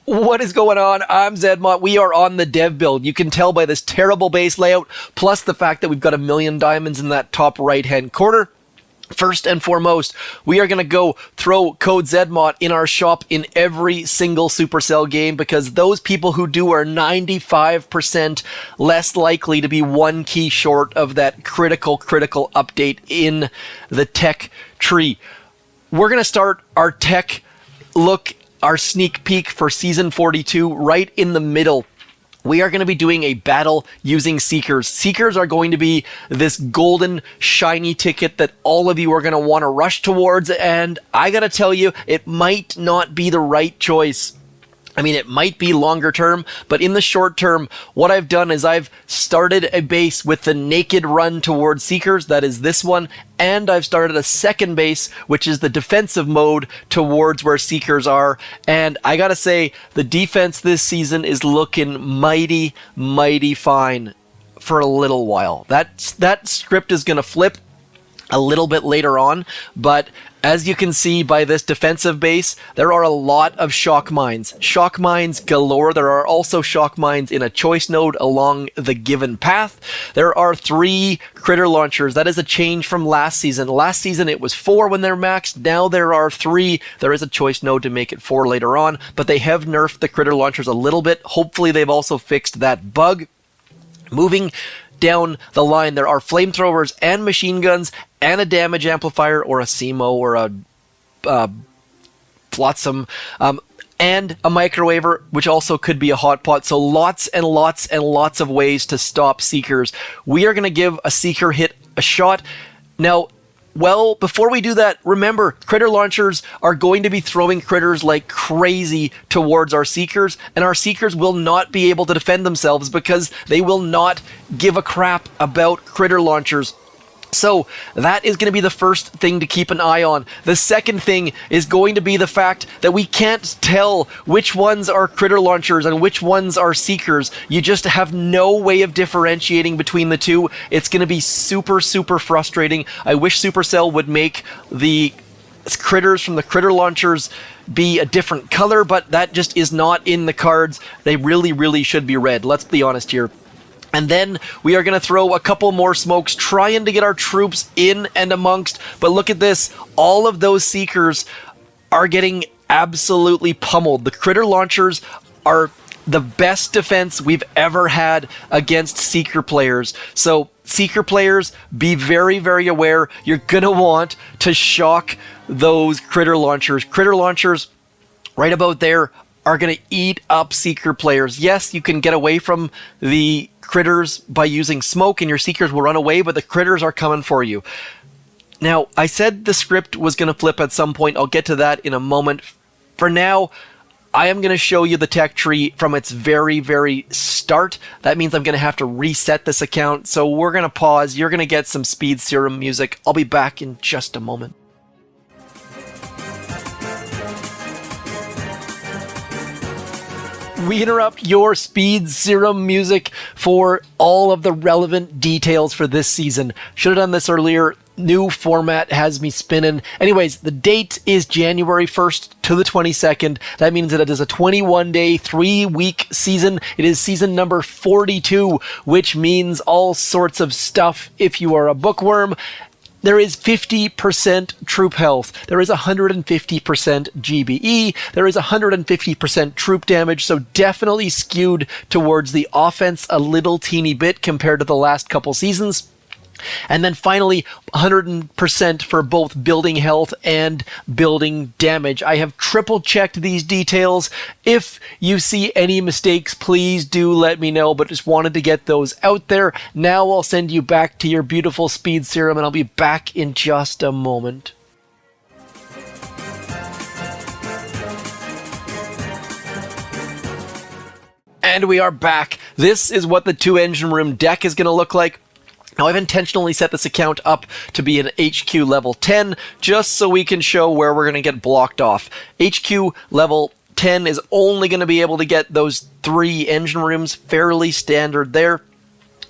What is going on? I'm ZMOT. We are on the dev build. You can tell by this terrible base layout, plus the fact that we've got 1,000,000 diamonds in that top right-hand corner. First and foremost, we are going to go throw code ZMOT in our shop in every single Supercell game, because those people who do are 95% less likely to be one key short of that critical update in the tech tree. We're going to start our tech look, our sneak peek for Season 42 right in the middle. We are going to be doing a battle using Seekers. Seekers are going to be this golden, shiny ticket that all of you are going to want to rush towards, and I gotta tell you, it might not be the right choice. I mean, it might be longer term, but in the short term, what I've done is I've started a base with the naked run towards Seekers, that is this one, and I've started a second base, which is the defensive mode towards where Seekers are, and I gotta say, the defense this season is looking mighty fine for a little while. That script is gonna flip a little bit later on, but as you can see by this defensive base, there are a lot of shock mines. Shock mines galore. There are also shock mines in a choice node along the given path. There are 3 critter launchers. That is a change from last season. Last season it was 4 when they're maxed. Now there are 3. There is a choice node to make it 4 later on, but they have nerfed the critter launchers a little bit. Hopefully they've also fixed that bug. Moving down the line, there are flamethrowers and machine guns and a damage amplifier or a CMO or a flotsam and a microwaver, which also could be a hotpot. So lots and lots of ways to stop Seekers. We are going to give a Seeker hit a shot. Now, well, before we do that, remember, critter launchers are going to be throwing critters like crazy towards our Seekers, and our Seekers will not be able to defend themselves because they will not give a crap about critter launchers. So that is going to be the first thing to keep an eye on. The second thing is going to be the fact that we can't tell which ones are critter launchers and which ones are Seekers. You just have no way of differentiating between the two. It's going to be super frustrating. I wish Supercell would make the critters from the critter launchers be a different color, but that just is not in the cards. They really should be red. Let's be honest here. And then we are going to throw a couple more smokes, trying to get our troops in and amongst. But look at this. All of those Seekers are getting absolutely pummeled. The critter launchers are the best defense we've ever had against Seeker players. So Seeker players, be very aware. You're going to want to shock those critter launchers. Critter launchers right about there are going to eat up Seeker players. Yes, you can get away from the critters by using smoke and your Seekers will run away, but the critters are coming for you. Now, I said the script was going to flip at some point. I'll get to that in a moment. For now, I am going to show you the tech tree from its very start. That means I'm going to have to reset this account, so we're going to pause. You're going to get some speed serum music. I'll be back in just a moment. We interrupt your speed serum music for all of the relevant details for this season. Should have done this earlier. New format has me spinning. Anyways, the date is January 1st to the 22nd. That means that it is a 21-day, 3-week season. It is season number 42, which means all sorts of stuff if you are a bookworm. There is 50% troop health. There is 150% GBE. There is 150% troop damage, so definitely skewed towards the offense a little teeny bit compared to the last couple seasons. And then finally, 100% for both building health and building damage. I have triple checked these details. If you see any mistakes, please do let me know, but just wanted to get those out there. Now I'll send you back to your beautiful speed serum, and I'll be back in just a moment. And we are back. This is what the 2-engine room deck is going to look like. Now, I've intentionally set this account up to be an HQ level 10, just so we can show where we're going to get blocked off. HQ level 10 is only going to be able to get those 3 engine rooms, fairly standard there.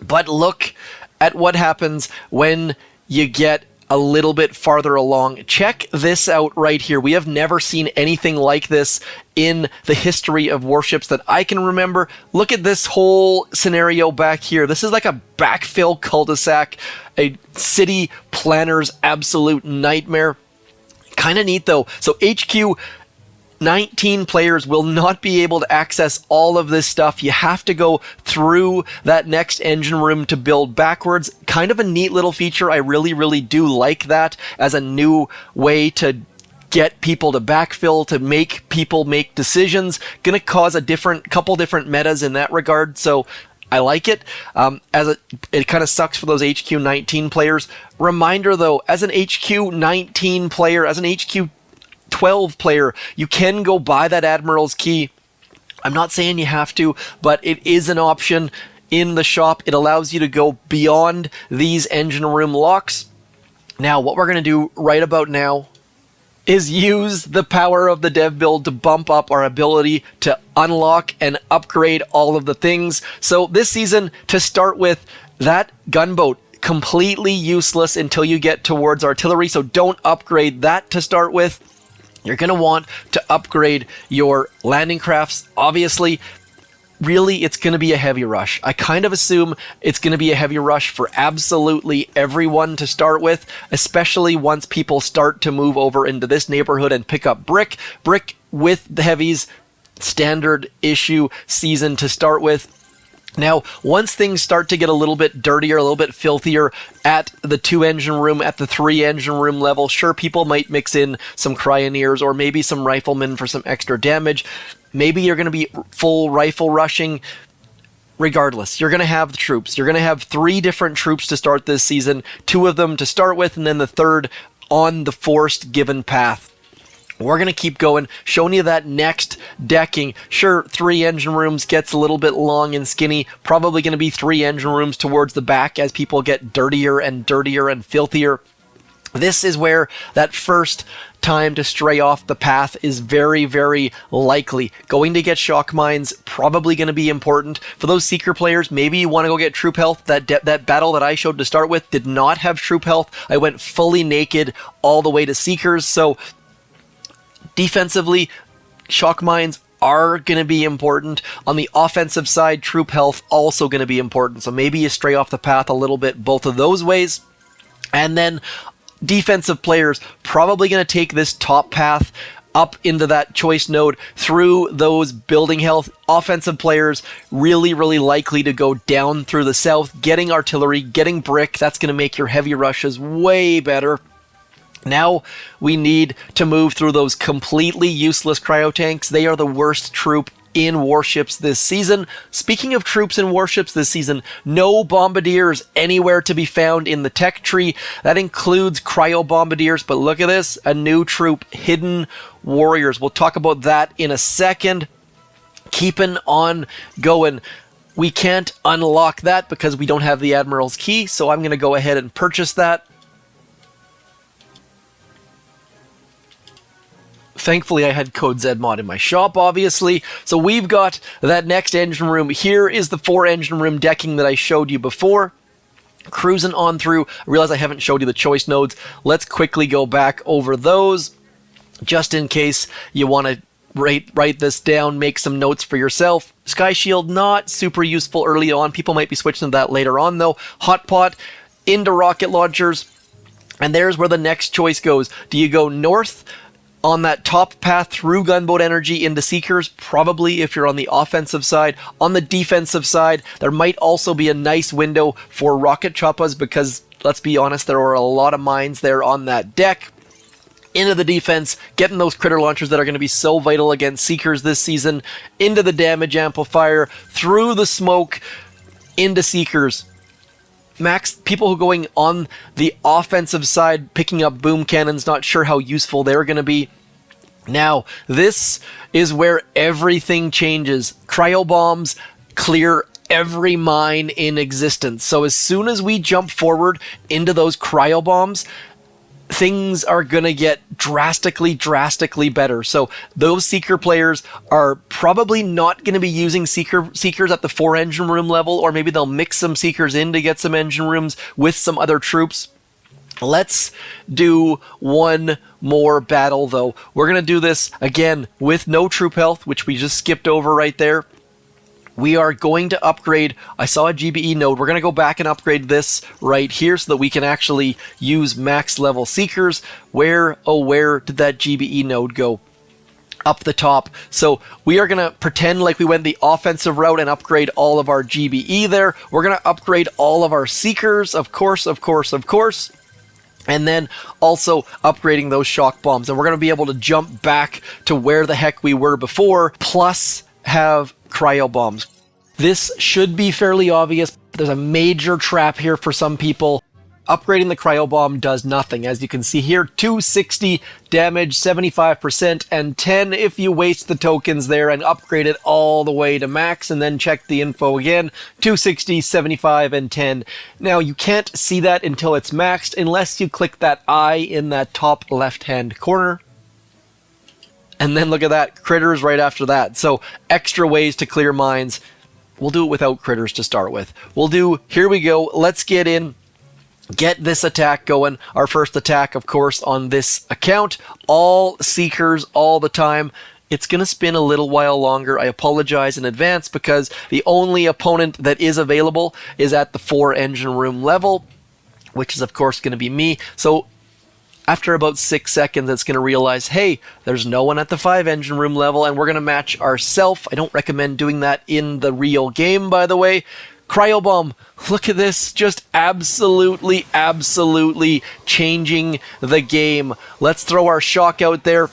But look at what happens when you get a little bit farther along. Check this out right here. We have never seen anything like this in the history of warships that I can remember. Look at this whole scenario back here. This is like a backfill cul-de-sac, a city planner's absolute nightmare. Kind of neat though. So HQ 19 players will not be able to access all of this stuff. You have to go through that next engine room to build backwards. Kind of a neat little feature. I really do like that as a new way to get people to backfill, to make people make decisions. Gonna cause a couple different metas in that regard. So I like it. It kind of sucks for those HQ 19 players. Reminder though, as an HQ 19 player, as an HQ 12 player, you can go buy that Admirals Key. I'm not saying you have to, but it is an option in the shop. It allows you to go beyond these engine room locks. Now, what we're going to do right about now is use the power of the dev build to bump up our ability to unlock and upgrade all of the things. So this season, to start with, that gunboat, completely useless until you get towards artillery, so don't upgrade that to start with. You're going to want to upgrade your landing crafts. Obviously, really, it's going to be a heavy rush. I kind of assume it's going to be a heavy rush for absolutely everyone to start with, especially once people start to move over into this neighborhood and pick up brick. Brick with the heavies, standard issue season to start with. Now, once things start to get a little bit dirtier, a little bit filthier at the 2 engine room, at the 3 engine room level, sure, people might mix in some cryoneers or maybe some riflemen for some extra damage. Maybe you're going to be full rifle rushing. Regardless, you're going to have the troops. You're going to have 3 different troops to start this season, 2 of them to start with, and then the 3rd on the forced given path. We're going to keep going, showing you that next decking. Sure, 3 engine rooms gets a little bit long and skinny. Probably going to be 3 engine rooms towards the back as people get dirtier and filthier. This is where that first time to stray off the path is very likely. Going to get shock mines, probably going to be important. For those Seeker players, maybe you want to go get troop health. That battle that I showed to start with did not have troop health. I went fully naked all the way to Seekers, so defensively, shock mines are going to be important. On the offensive side, troop health also going to be important. So maybe you stray off the path a little bit both of those ways. And then defensive players probably going to take this top path up into that choice node through those building health. Offensive players really likely to go down through the south, getting artillery, getting brick. That's going to make your heavy rushes way better. Now we need to move through those completely useless cryo tanks. They are the worst troop in warships this season. Speaking of troops in warships this season, no bombardiers anywhere to be found in the tech tree. That includes cryo bombardiers, but look at this, a new troop, hidden warriors. We'll talk about that in a second. Keeping on going. We can't unlock that because we don't have the Admirals Key, so I'm going to go ahead and purchase that. Thankfully, I had code ZMOT in my shop, obviously. So we've got that next engine room. Here is the 4 engine room decking that I showed you before. Cruising on through. I realize I haven't showed you the choice nodes. Let's quickly go back over those, just in case you want to write this down, make some notes for yourself. Sky Shield, not super useful early on. People might be switching to that later on, though. Hot Pot into rocket launchers. And there's where the next choice goes. Do you go north on that top path through gunboat energy into Seekers? Probably if you're on the offensive side. On the defensive side, there might also be a nice window for rocket choppas because, let's be honest, there are a lot of mines there on that deck. Into the defense, getting those critter launchers that are going to be so vital against Seekers this season. Into the damage amplifier, through the smoke, into Seekers. Max, people who are going on the offensive side, picking up boom cannons, not sure how useful they're going to be. Now, this is where everything changes. Cryo bombs clear every mine in existence. So as soon as we jump forward into those cryo bombs, things are going to get drastically better. So those Seeker players are probably not going to be using Seekers at the 4 engine room level, or maybe they'll mix some Seekers in to get some engine rooms with some other troops. Let's do one more battle, though. We're going to do this, again, with no troop health, which we just skipped over right there. We are going to upgrade, I saw a GBE node, we're going to go back and upgrade this right here so that we can actually use max level Seekers. Where, oh where did that GBE node go? Up the top. So we are going to pretend like we went the offensive route and upgrade all of our GBE there. We're going to upgrade all of our Seekers, of course. And then also upgrading those shock bombs. And we're going to be able to jump back to where the heck we were before, plus have cryo bombs. This should be fairly obvious. There's a major trap here for some people. Upgrading the cryo bomb does nothing. As you can see here, 260 damage, 75%, and 10 if you waste the tokens there and upgrade it all the way to max, and then check the info again, 260, 75, and 10. Now, you can't see that until it's maxed unless you click that eye in that top left-hand corner. And then look at that, critters right after that. So extra ways to clear mines. We'll do it without critters to start with. We'll do, here we go, let's get in, get this attack going. Our first attack, of course, on this account. All Seekers all the time. It's going to spin a little while longer. I apologize in advance because the only opponent that is available is at the 4 engine room level, which is, of course, going to be me. So after about 6 seconds, it's going to realize, hey, there's no one at the 5 engine room level, and we're going to match ourselves. I don't recommend doing that in the real game, by the way. Cryo bomb, look at this, just absolutely changing the game. Let's throw our shock out there.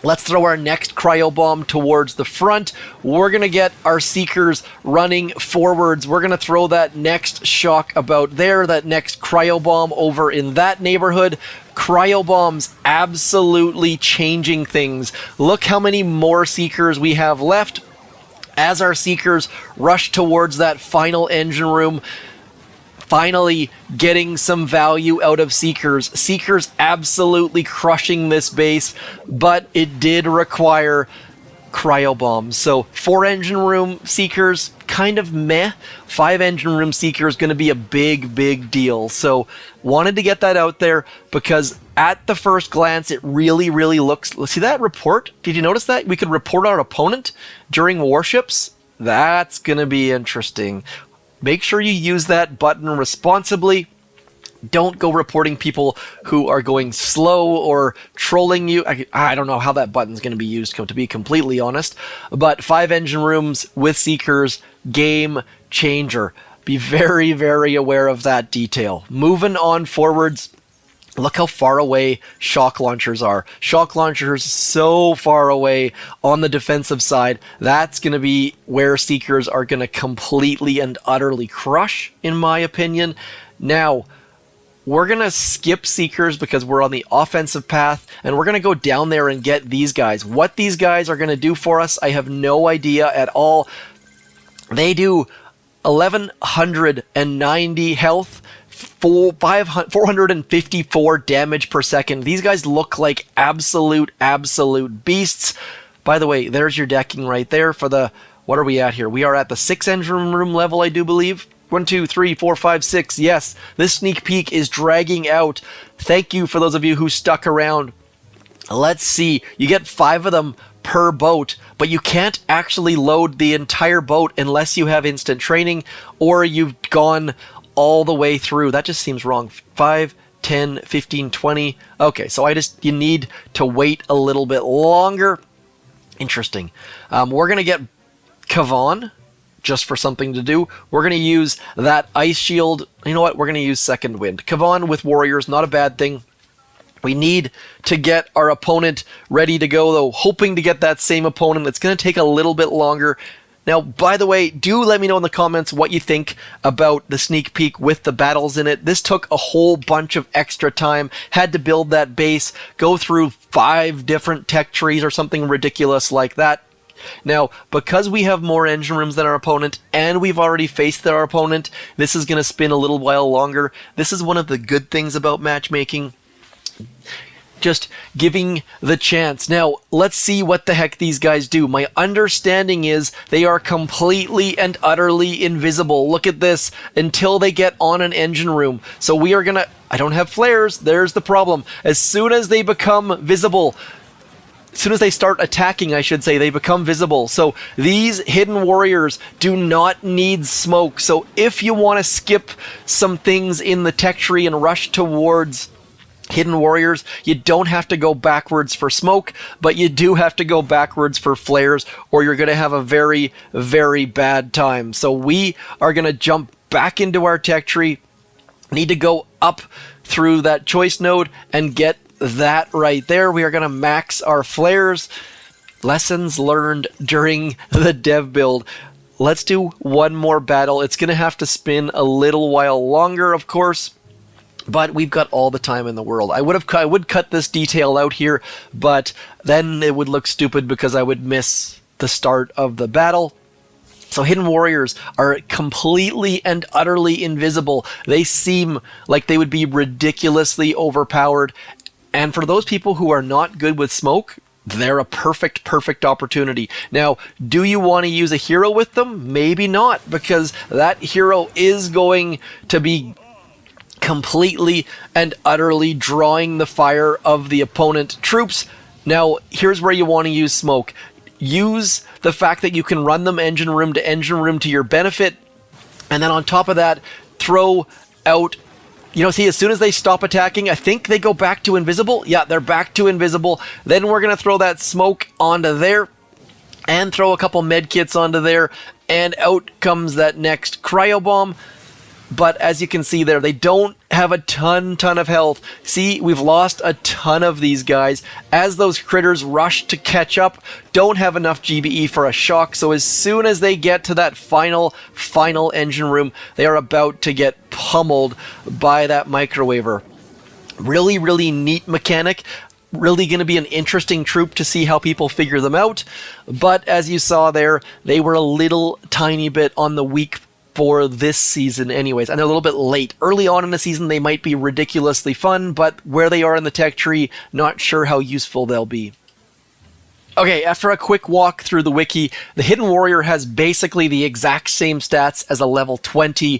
Let's throw our next cryo bomb towards the front. We're going to get our Seekers running forwards. We're going to throw that next shock about there, that next cryo bomb over in that neighborhood. Cryo bombs absolutely changing things. Look how many more Seekers we have left. As our Seekers rush towards that final engine room, finally getting some value out of Seekers. Seekers absolutely crushing this base, but it did require cryo bombs. So 4 engine room Seekers, kind of meh. 5 engine room Seekers going to be a big deal. So wanted to get that out there because at the first glance, it really looks... See that report? Did you notice that? We could report our opponent during warships. That's going to be interesting. Make sure you use that button responsibly. Don't go reporting people who are going slow or trolling you. I don't know how that button's going to be used, to be completely honest. But 5 engine rooms with Seekers, game changer. Be very aware of that detail. Moving on forwards. Look how far away shock launchers are. Shock launchers so far away on the defensive side. That's going to be where Seekers are going to completely and utterly crush, in my opinion. Now, we're going to skip Seekers because we're on the offensive path, and we're going to go down there and get these guys. What these guys are going to do for us, I have no idea at all. They do 1,190 health, 454 damage per second. These guys look like absolute beasts. By the way, there's your decking right there for the... What are we at here? We are at the 6 engine room level, I do believe. 1, 2, 3, 4, 5, 6. Yes, this sneak peek is dragging out. Thank you for those of you who stuck around. Let's see. You get 5 of them per boat, but you can't actually load the entire boat unless you have instant training or you've gone all the way through. That just seems wrong. 5, 10, 15, 20. Okay, so you need to wait a little bit longer. Interesting. We're going to get Kavan just for something to do. We're going to use that ice shield. You know what? We're going to use second wind. Kavan with warriors, not a bad thing. We need to get our opponent ready to go, though, hoping to get that same opponent. It's going to take a little bit longer. Now, by the way, do let me know in the comments what you think about the sneak peek with the battles in it. This took a whole bunch of extra time. Had to build that base, go through 5 different tech trees or something ridiculous like that. Now, because we have more engine rooms than our opponent, and we've already faced our opponent, this is going to spin a little while longer. This is one of the good things about matchmaking. just giving the chance. Now, let's see what the heck these guys do. My understanding is they are completely and utterly invisible. Look at this, until they get on an engine room. So we are gonna, I don't have flares, there's the problem. As soon as they become visible, as soon as they start attacking, I should say, they become visible. So these hidden warriors do not need smoke. So if you want to skip some things in the tech tree and rush towards hidden warriors, you don't have to go backwards for smoke, but you do have to go backwards for flares, or you're going to have a very, very bad time. So we are going to jump back into our tech tree, need to go up through that choice node and get that right there. We are going to max our flares. Lessons learned during the dev build. Let's do one more battle. It's going to have to spin a little while longer, of course, but we've got all the time in the world. I would cut this detail out here, but then it would look stupid because I would miss the start of the battle. So hidden warriors are completely and utterly invisible. They seem like they would be ridiculously overpowered. And for those people who are not good with smoke, they're a perfect opportunity. Now, do you want to use a hero with them? Maybe not, because that hero is going to be completely and utterly drawing the fire of the opponent troops. Now, here's where you want to use smoke. Use the fact that you can run them engine room to your benefit, and then on top of that, throw out, you know, see, as soon as they stop attacking, I think they go back to invisible. Yeah, they're back to invisible. Then we're going to throw that smoke onto there and throw a couple med kits onto there, and out comes that next cryo bomb. But as you can see there, they don't have a ton of health. See, we've lost a ton of these guys. As those critters rush to catch up, don't have enough GBE for a shock. So as soon as they get to that final engine room, they are about to get pummeled by that microwaver. Really neat mechanic. Really going to be an interesting troop to see how people figure them out. But as you saw there, they were a little tiny bit on the weak for this season anyways, and they're a little bit late. Early on in the season, they might be ridiculously fun, but where they are in the tech tree, not sure how useful they'll be. Okay, after a quick walk through the wiki, the Hidden Warrior has basically the exact same stats as a level 20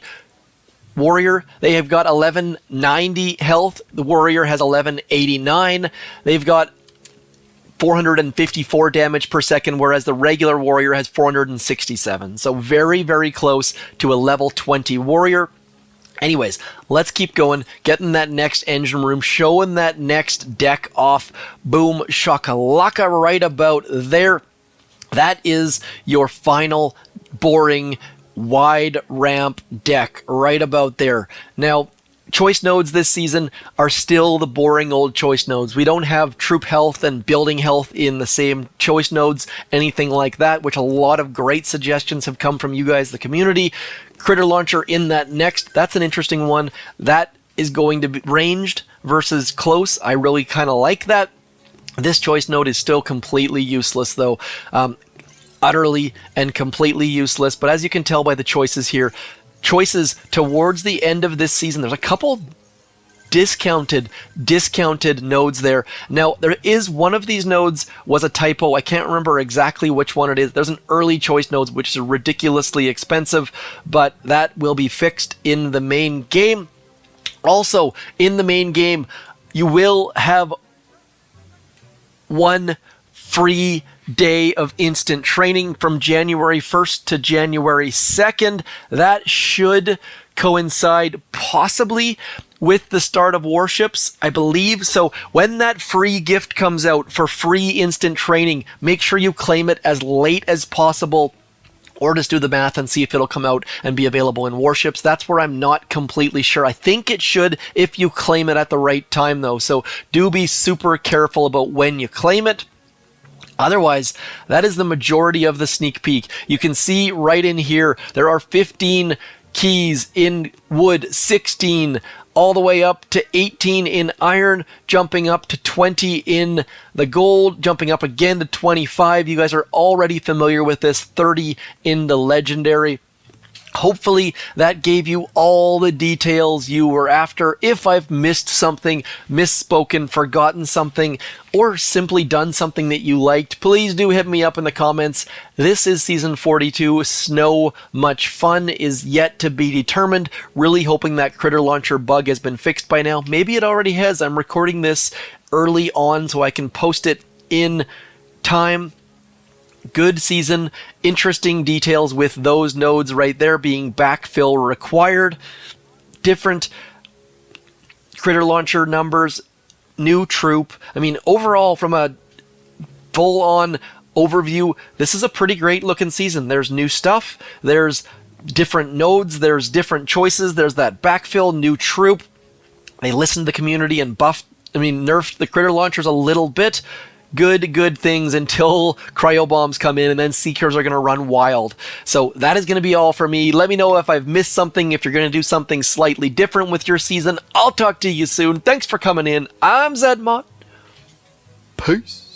Warrior. They have got 1190 health. The Warrior has 1189. They've got 454 damage per second, whereas the regular Warrior has 467. So very close to a level 20 Warrior. Anyways, let's keep going, getting that next engine room, showing that next deck off. Boom shakalaka right about there. That is your final boring wide ramp deck right about there. Now, choice nodes this season are still the boring old choice nodes. We don't have troop health and building health in the same choice nodes, anything like that, which a lot of great suggestions have come from you guys, the community. Critter launcher in that next, that's an interesting one. That is going to be ranged versus close. I really kind of like that. This choice node is still completely useless though. Utterly and completely useless, but as you can tell by the choices here, choices towards the end of this season, there's a couple discounted nodes there. Now, there is one of these nodes was a typo. I can't remember exactly which one it is. There's an early choice nodes, which is ridiculously expensive, but that will be fixed in the main game. Also, in the main game, you will have one free day of instant training from January 1st to January 2nd. That should coincide possibly with the start of Warships, I believe. So when that free gift comes out for free instant training, make sure you claim it as late as possible, or just do the math and see if it'll come out and be available in Warships. That's where I'm not completely sure. I think it should if you claim it at the right time though. So do be super careful about when you claim it. Otherwise, that is the majority of the sneak peek. You can see right in here, there are 15 keys in wood, 16 all the way up to 18 in iron, jumping up to 20 in the gold, jumping up again to 25. You guys are already familiar with this, 30 in the legendary. Hopefully that gave you all the details you were after. If I've missed something, misspoken, forgotten something, or simply done something that you liked, please do hit me up in the comments. This is Season 42. Snow Much Fun is yet to be determined. Really hoping that critter launcher bug has been fixed by now. Maybe it already has. I'm recording this early on so I can post it in time. Good season, interesting details with those nodes right there being backfill required. Different critter launcher numbers, new troop. I mean, overall, from a full-on overview, this is a pretty great looking season. There's new stuff, there's different nodes, there's different choices, there's that backfill, new troop. They listened to the community and nerfed the critter launchers a little bit. Good things until cryo bombs come in, and then seekers are going to run wild. So that is going to be all for me. Let me know if I've missed something, if you're going to do something slightly different with your season. I'll talk to you soon. Thanks for coming in. I'm ZMOT. Peace.